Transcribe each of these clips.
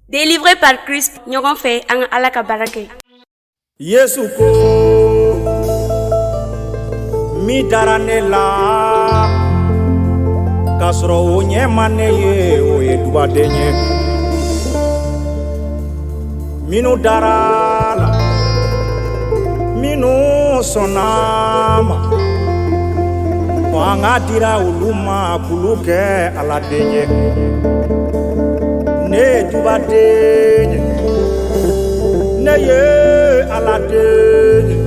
Délivré par Christ, ɲɔgɔn fɛ an ka Ala ka baara kɛ. Yesu ko mi dara ne la k'a sɔrɔ o ɲɛ ma ne ye o ye dubaden ye minnu dara la minnu sɔnna ma fanga dira olu ma k'olu kɛ Ala den ye ne ye dubaden ye ne ye Ala den ye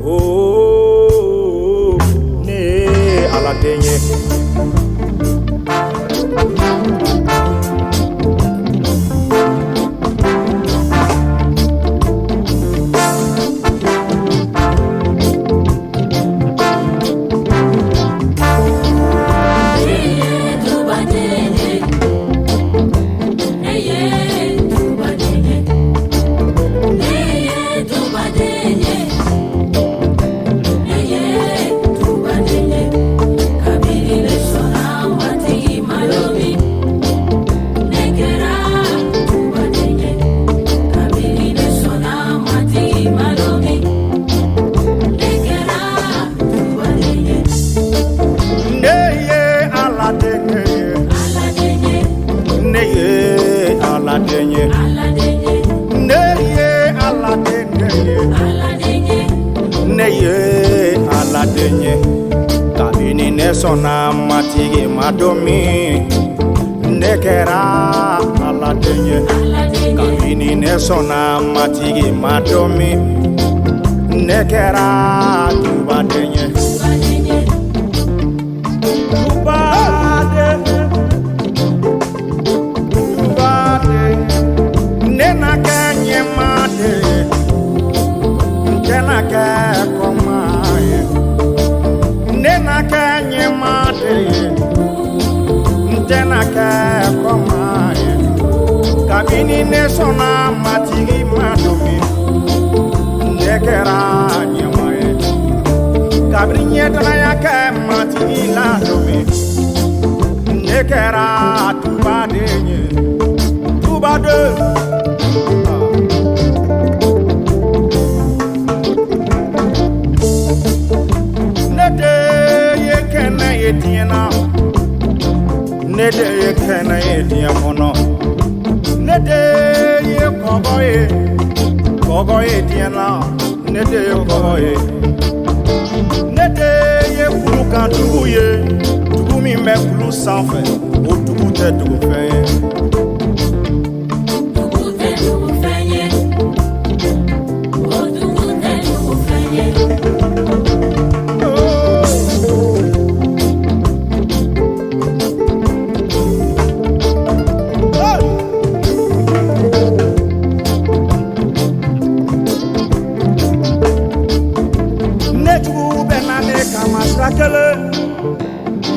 oh ne ye Ala den ye Aladenye kabini ne sɔnna matigi madomi ne kɛra Aladenye kabini ne sɔnna matigi madomi ne kɛra dubadenye ne na kɛ ɲɛmade tena kɛ kɔma nena kɛ ɲɛmade ntena kɛ kɔma kabini ne sɔnna matigi madomi ne kɛra ɲɛma ye kabini ɲɛdalaya kɛ matigi ladomi ne kɛra dubaden ye dubaden ne de ye kɛnɛ ye diɲɛ kɔnɔ ne de ye kɔgɔ ye diɲɛ la ne de ye kɔgɔ ye ne de ye kulukan dugu ye dugu min bɛ kulu sanfɛ o dugu tɛ dugu fɛn ye dugu tɛ dugu fɛn ye o dugu tɛ dugu fɛn ye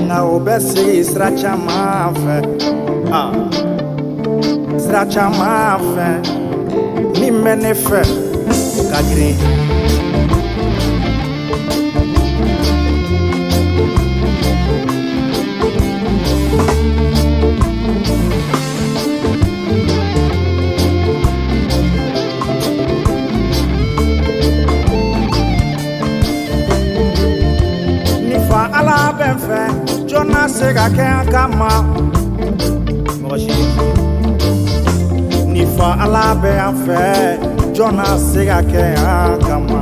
na o bɛ sigi sira caman fɛ sira caman fɛ min bɛ ne fɛ o ka girin Ala bɛ n fɛ jɔn se ka kɛ an kama mɔgɔ si ni fa Ala bɛ an fɛ jɔn se ka kɛ an kama